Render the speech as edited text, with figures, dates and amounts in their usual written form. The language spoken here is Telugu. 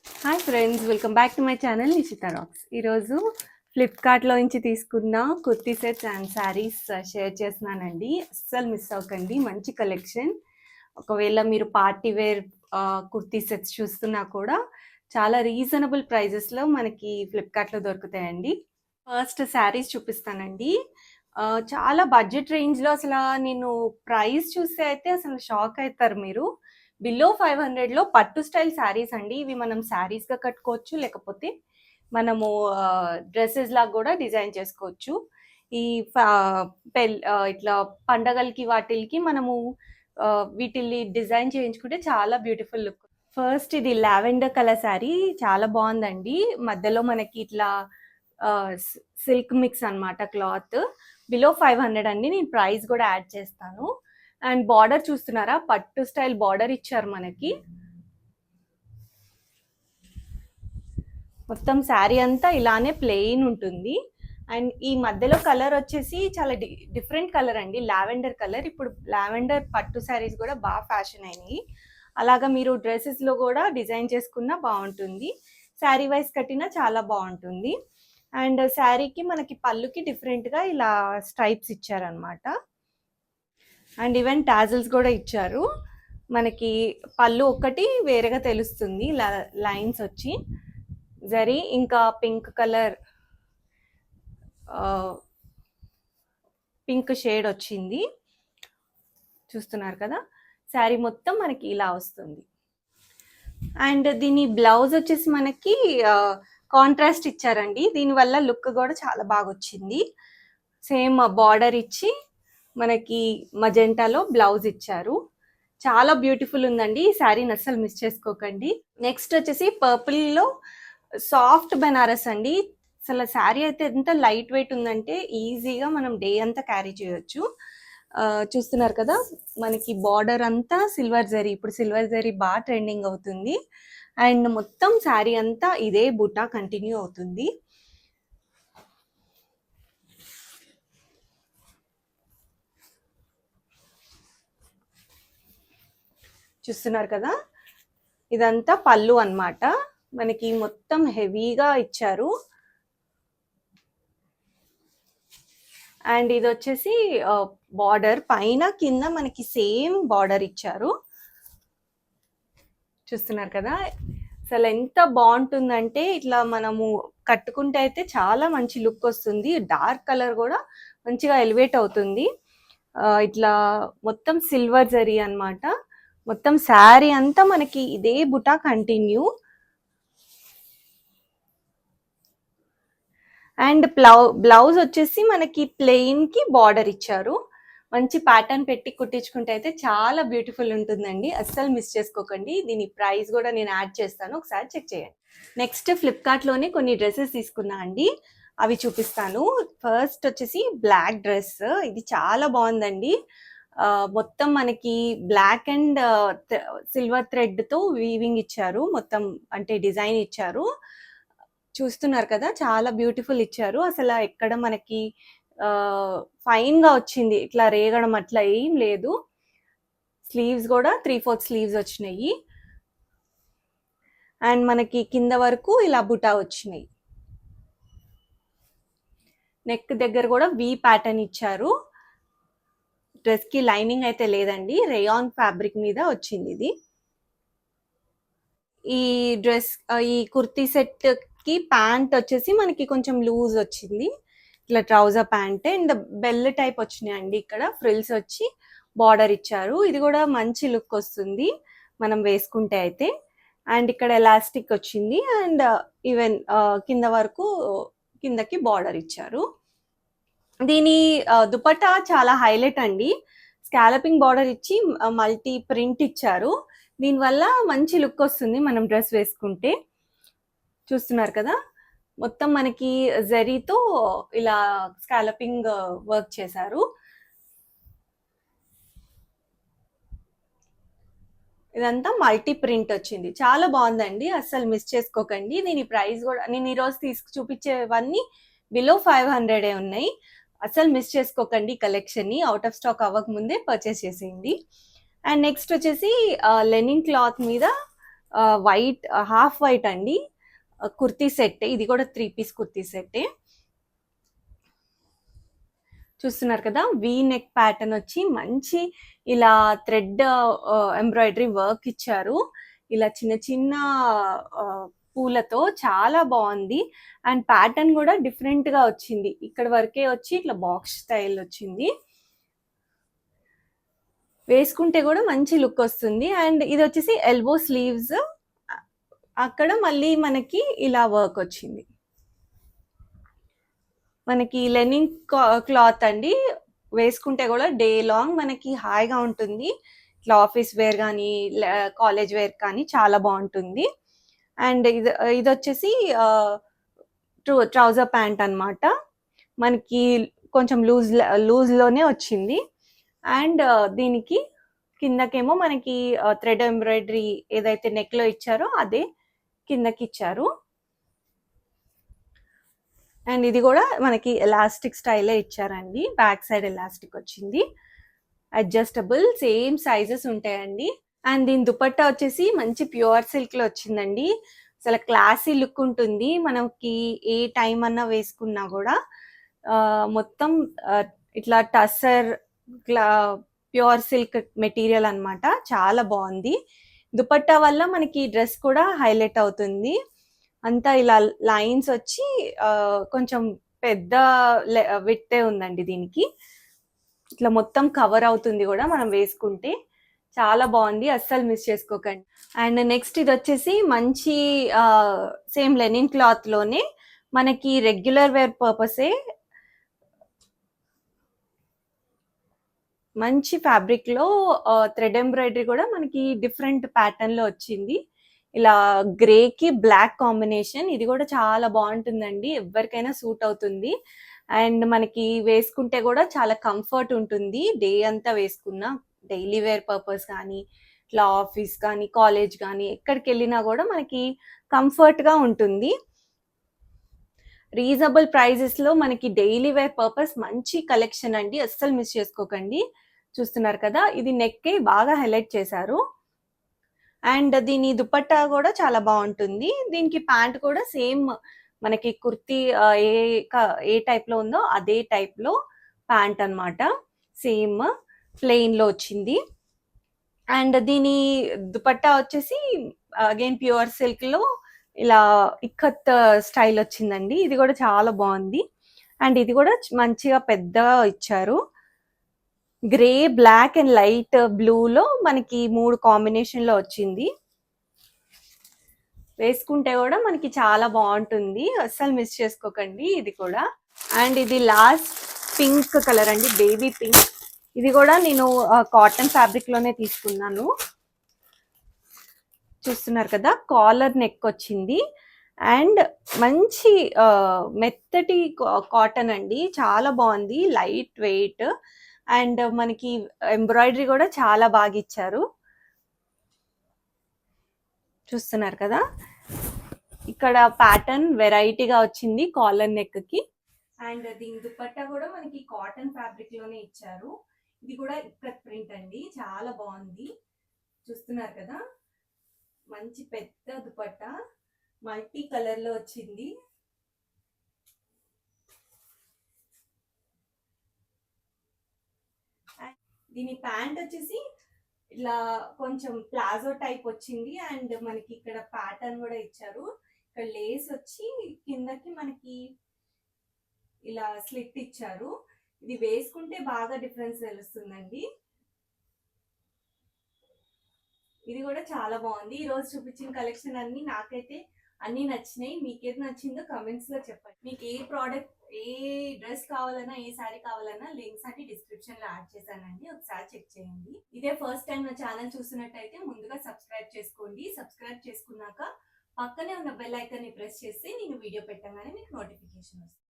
Hi friends, welcome back to my channel Nishitha rocks. ఈరోజు ఫ్లిప్కార్ట్లో నుంచి తీసుకున్న kurti sets and saris share చేస్తున్నానండి. అస్సలు మిస్ అవ్వకండి, మంచి కలెక్షన్. ఒకవేళ మీరు పార్టీ వేర్ కుర్తీ సెట్స్ చూస్తున్నా కూడా చాలా రీజనబుల్ ప్రైజెస్లో మనకి ఫ్లిప్కార్ట్లో దొరుకుతాయండి. ఫస్ట్ శారీస్ చూపిస్తానండి. చాలా బడ్జెట్ రేంజ్లో, అసలు నేను ప్రైస్ చూస్తే అయితే అసలు షాక్ అవుతారు మీరు. బిలో 500లో పట్టు స్టైల్ శారీస్ అండి. ఇవి మనం శారీస్గా కట్టుకోవచ్చు, లేకపోతే మనము డ్రెస్సెస్ లాగా కూడా డిజైన్ చేసుకోవచ్చు. ఈ ఇట్లా పండగలకి వాటిల్కి మనము వీటిల్ని డిజైన్ చేయించుకుంటే చాలా బ్యూటిఫుల్ లుక్. ఫస్ట్ ఇది లావెండర్ కలర్ శారీ, చాలా బాగుందండి. మధ్యలో మనకి ఇట్లా సిల్క్ మిక్స్ అన్నమాట క్లాత్. బిలో 500 అండి. నేను ప్రైస్ కూడా యాడ్ చేస్తాను. అండ్ బార్డర్ చూస్తున్నారా, పట్టు స్టైల్ బార్డర్ ఇచ్చారు మనకి. మొత్తం శారీ అంతా ఇలానే ప్లెయిన్ ఉంటుంది. అండ్ ఈ మధ్యలో కలర్ వచ్చేసి చాలా డిఫరెంట్ కలర్ అండి, లావెండర్ కలర్. ఇప్పుడు లావెండర్ పట్టు శారీస్ కూడా బాగా ఫ్యాషన్ అయినాయి. అలాగా మీరు డ్రెస్సెస్లో కూడా డిజైన్ చేసుకున్నా బాగుంటుంది, శారీ వైజ్ కట్టినా చాలా బాగుంటుంది. అండ్ శారీకి మనకి పళ్ళుకి డిఫరెంట్గా ఇలా స్ట్రైప్స్ ఇచ్చారనమాట. అండ్ ఈవెన్ టాజిల్స్ కూడా ఇచ్చారు. మనకి పళ్ళు ఒక్కటి వేరేగా తెలుస్తుంది, లైన్స్ వచ్చి జరీ. ఇంకా పింక్ కలర్, పింక్ షేడ్ వచ్చింది, చూస్తున్నారు కదా. శారీ మొత్తం మనకి ఇలా వస్తుంది. అండ్ దీని బ్లౌజ్ వచ్చేసి మనకి కాంట్రాస్ట్ ఇచ్చారండి. దీనివల్ల లుక్ కూడా చాలా బాగా వచ్చింది. సేమ్ బార్డర్ ఇచ్చి మనకి మజెంటాలో బ్లౌజ్ ఇచ్చారు. చాలా బ్యూటిఫుల్ ఉందండి. ఈ శారీని అస్సలు మిస్ చేసుకోకండి. నెక్స్ట్ వచ్చేసి పర్పుల్లో సాఫ్ట్ బెనారస్ అండి. అసలు శారీ అయితే ఎంత లైట్ వెయిట్ ఉందంటే ఈజీగా మనం డే అంతా క్యారీ చేయొచ్చు. చూస్తున్నారు కదా, మనకి బార్డర్ అంతా సిల్వర్ జరీ. ఇప్పుడు సిల్వర్ జరీ బాగా ట్రెండింగ్ అవుతుంది. అండ్ మొత్తం శారీ అంతా ఇదే బుటా కంటిన్యూ అవుతుంది. చూస్తున్నారు కదా, ఇదంతా పళ్ళు అన్నమాట. మనకి మొత్తం హెవీగా ఇచ్చారు. అండ్ ఇది వచ్చేసి బార్డర్ పైన కింద మనకి సేమ్ బార్డర్ ఇచ్చారు. చూస్తున్నారు కదా, అసలు ఎంత బాగుంటుందంటే ఇట్లా మనము కట్టుకుంటే అయితే చాలా మంచి లుక్ వస్తుంది. డార్క్ కలర్ కూడా మంచిగా ఎలివేట్ అవుతుంది. ఇట్లా మొత్తం సిల్వర్ జరీ అన్నమాట. మొత్తం శారీ అంతా మనకి ఇదే బుటా కంటిన్యూ. అండ్ బ్లౌజ్ వచ్చేసి మనకి ప్లెయిన్ కి బార్డర్ ఇచ్చారు. మంచి ప్యాటర్న్ పెట్టి కుట్టించుకుంటే అయితే చాలా బ్యూటిఫుల్ ఉంటుందండి. అస్సలు మిస్ చేసుకోకండి. దీని ప్రైస్ కూడా నేను యాడ్ చేస్తాను, ఒకసారి చెక్ చేయండి. నెక్స్ట్ ఫ్లిప్కార్ట్లోనే కొన్ని డ్రెస్సెస్ తీసుకున్నా అండి, అవి చూపిస్తాను. ఫస్ట్ వచ్చేసి బ్లాక్ డ్రెస్. ఇది చాలా బాగుందండి. మొత్తం మనకి బ్లాక్ అండ్ సిల్వర్ థ్రెడ్ తో వీవింగ్ ఇచ్చారు, మొత్తం అంటే డిజైన్ ఇచ్చారు. చూస్తున్నారు కదా, చాలా బ్యూటిఫుల్ ఇచ్చారు. అసలు ఎక్కడ మనకి ఫైన్ గా వచ్చింది, ఇట్లా రేగడం అట్లా ఏం లేదు. స్లీవ్స్ కూడా 3/4 స్లీవ్స్ వచ్చినాయి. అండ్ మనకి కింద వరకు ఇలా బుటా వచ్చినాయి. నెక్ దగ్గర కూడా వి ప్యాటర్న్ ఇచ్చారు. డ్రెస్ కి లైనింగ్ అయితే లేదండి, రేయాన్ ఫ్యాబ్రిక్ మీద వచ్చింది ఇది. ఈ డ్రెస్ ఈ కుర్తీ సెట్ కి ప్యాంట్ వచ్చేసి మనకి కొంచెం లూజ్ వచ్చింది, ఇట్లా trouser pant. And bell type వచ్చినాయండి, ఇక్కడ ఫ్రిల్స్ వచ్చి బార్డర్ ఇచ్చారు. ఇది కూడా మంచి లుక్ వస్తుంది మనం వేసుకుంటే అయితే. అండ్ ఇక్కడ ఎలాస్టిక్ వచ్చింది. అండ్ ఈవెన్ కింద వరకు కిందకి బార్డర్ ఇచ్చారు. దీని దుపట్టా చాలా హైలైట్ అండి. స్కాలపింగ్ బార్డర్ ఇచ్చి మల్టీ ప్రింట్ ఇచ్చారు. దీనివల్ల మంచి లుక్ వస్తుంది మనం డ్రెస్ వేసుకుంటే. చూస్తున్నారు కదా, మొత్తం మనకి జరీతో ఇలా స్కాలపింగ్ వర్క్ చేశారు. ఇదంతా మల్టీ ప్రింట్ వచ్చింది, చాలా బాగుందండి. అస్సలు మిస్ చేసుకోకండి. దీని ప్రైస్ కూడా నేను ఈరోజు చూపించేవన్నీ బిలో 500 ఉన్నాయి. అస్సలు మిస్ చేసుకోకండి కలెక్షన్ని. అవుట్ ఆఫ్ స్టాక్ అవ్వక ముందే పర్చేస్ చేసేయండి. అండ్ నెక్స్ట్ వచ్చేసి లెనిన్ క్లాత్ మీద వైట్, హాఫ్ వైట్ అండి, కుర్తీ సెట్. ఇది కూడా 3 పీస్ కుర్తీ సెట్టే. చూస్తున్నారు కదా, వీ నెక్ ప్యాటర్న్ వచ్చి మంచి ఇలా థ్రెడ్ ఎంబ్రాయిడరీ వర్క్ ఇచ్చారు. ఇలా చిన్న చిన్న పూలతో చాలా బాగుంది. అండ్ ప్యాటర్న్ కూడా డిఫరెంట్ గా వచ్చింది. ఇక్కడ వరకే వచ్చి ఇట్లా బాక్స్ స్టైల్ వచ్చింది. వేసుకుంటే కూడా మంచి లుక్ వస్తుంది. అండ్ ఇది వచ్చేసి ఎల్బో స్లీవ్స్, అక్కడ మళ్ళీ మనకి ఇలా వర్క్ వచ్చింది. మనకి లెనిన్ క్లాత్ అండి, వేసుకుంటే కూడా డే లాంగ్ మనకి హాయిగా ఉంటుంది. ఇట్లా ఆఫీస్ వేర్ కానీ కాలేజ్ వేర్ కానీ చాలా బాగుంటుంది. అండ్ ఇది వచ్చేసి ట్రౌజర్ ప్యాంట్ అనమాట. మనకి కొంచెం లూజ్లోనే వచ్చింది. అండ్ దీనికి కిందకేమో మనకి థ్రెడ్ ఎంబ్రాయిడరీ ఏదైతే నెక్లో ఇచ్చారో అదే కిందకి ఇచ్చారు. అండ్ ఇది కూడా మనకి ఎలాస్టిక్ స్టైలే ఇచ్చారండి. బ్యాక్ సైడ్ ఎలాస్టిక్ వచ్చింది. అడ్జస్టబుల్, సేమ్ సైజెస్ ఉంటాయండి. అండ్ దీని దుపట్టా వచ్చేసి మంచి ప్యూర్ సిల్క్ లో వచ్చిందండి. అసలు క్లాసీ లుక్ ఉంటుంది. మనకి ఏ టైం అన్నా వేసుకున్నా కూడా మొత్తం ఇట్లా టస్సర్ ప్యూర్ సిల్క్ మెటీరియల్ అన్నమాట. చాలా బాగుంది. దుపట్టా వల్ల మనకి డ్రెస్ కూడా హైలైట్ అవుతుంది. అంతా ఇలా లైన్స్ వచ్చి కొంచెం పెద్ద విడ్తే ఉందండి దీనికి. ఇట్లా మొత్తం కవర్ అవుతుంది కూడా మనం వేసుకుంటే. చాలా బాగుంది, అస్సలు మిస్ చేసుకోకండి. అండ్ నెక్స్ట్ ఇది వచ్చేసి మంచి సేమ్ లెనిన్ క్లాత్ లోనే మనకి రెగ్యులర్ వేర్ పర్పసే మంచి ఫ్యాబ్రిక్ లో థ్రెడ్ ఎంబ్రాయిడరీ కూడా మనకి డిఫరెంట్ ప్యాటర్న్ లో వచ్చింది. ఇలా గ్రే కి బ్లాక్ కాంబినేషన్. ఇది కూడా చాలా బాగుంటుందండి, ఎవరికైనా సూట్ అవుతుంది. అండ్ మనకి వేసుకుంటే కూడా చాలా కంఫర్ట్ ఉంటుంది. డే అంతా వేసుకున్నా, డైలీ వేర్ పర్పస్ కానీ ఇట్లా ఆఫీస్ కానీ కాలేజ్ కానీ ఎక్కడికి వెళ్ళినా కూడా మనకి కంఫర్ట్ గా ఉంటుంది. రీజనబుల్ ప్రైజెస్ లో మనకి డైలీ వేర్ పర్పస్ మంచి కలెక్షన్ అండి, అస్సలు మిస్ చేసుకోకండి. చూస్తున్నారు కదా, ఇది నెక్ బాగా హైలైట్ చేశారు. అండ్ దీని దుపట్టా కూడా చాలా బాగుంటుంది. దీనికి ప్యాంట్ కూడా సేమ్ మనకి కుర్తీ ఏ టైప్ లో ఉందో అదే టైప్ లో ప్యాంట్ అన్నమాట. సేమ్ ప్లెయిన్ లో వచ్చింది. అండ్ దీని దుపట్టా వచ్చేసి అగైన్ ప్యూర్ సిల్క్ లో ఇలా ఇక్కత్ స్టైల్ వచ్చిందండి. ఇది కూడా చాలా బాగుంది. అండ్ ఇది కూడా మంచిగా పెద్దగా ఇచ్చారు. Grey, black and light blue లో మనకి 3 కాంబినేషన్ లో వచ్చింది. వేసుకుంటే కూడా మనకి చాలా బాగుంటుంది, అస్సలు మిస్ చేసుకోకండి ఇది కూడా. అండ్ ఇది లాస్ట్ పింక్ కలర్ అండి, బేబీ పింక్. ఇది కూడా నేను కాటన్ ఫ్యాబ్రిక్ లోనే తీసుకున్నాను. చూస్తున్నారు కదా, కాలర్ నెక్ వచ్చింది. అండ్ మంచి మెత్తటి కాటన్ అండి, చాలా బాగుంది, లైట్ వెయిట్. అండ్ మనకి ఎంబ్రాయిడరీ కూడా చాలా బాగా ఇచ్చారు. చూస్తున్నారు కదా, ఇక్కడ ప్యాటర్న్ వెరైటీగా వచ్చింది కాలర్ నెక్ కి. అండ్ దీని దుపట్టా కూడా మనకి కాటన్ ఫ్యాబ్రిక్ లోనే ఇచ్చారు. ఇది కూడా ఇక్కత్ ప్రింట్ అండి, చాలా బాగుంది. చూస్తున్నారు కదా, మంచి పెద్ద దుపట్టా మల్టీ కలర్ లో వచ్చింది. దీని ప్యాంట్ వచ్చేసి ఇలా కొంచెం ప్లాజో టైప్ వచ్చింది. అండ్ మనకి ఇక్కడ ప్యాటర్న్ కూడా ఇచ్చారు. ఇక్కడ లేస్ వచ్చి కిందకి మనకి ఇలా స్లిట్ ఇచ్చారు. ఇది వేసుకుంటే బాగా డిఫరెన్స్ తెలుస్తుందండి. ఇది కూడా చాలా బాగుంది. ఈ రోజు చూపించిన కలెక్షన్ అన్ని నాకైతే అన్ని నచ్చినాయి. మీకేది నచ్చిందో కమెంట్స్ లో చెప్పండి. మీకు ఏ ప్రోడక్ట్, ఏ డ్రెస్ కావాలన్నా, ఏ శారీ కావాలన్నా లింక్స్ అన్ని డిస్క్రిప్షన్ లో యాడ్ చేశానండి, ఒకసారి చెక్ చేయండి. ఇదే ఫస్ట్ టైం నా ఛానల్ చూసినట్టయితే ముందుగా సబ్స్క్రైబ్ చేసుకోండి. సబ్స్క్రైబ్ చేసుకున్నాక పక్కనే ఉన్న బెల్ ఐకాన్ ని ప్రెస్ చేస్తే నేను వీడియో పెట్టగానే మీకు నోటిఫికేషన్ వస్తుంది.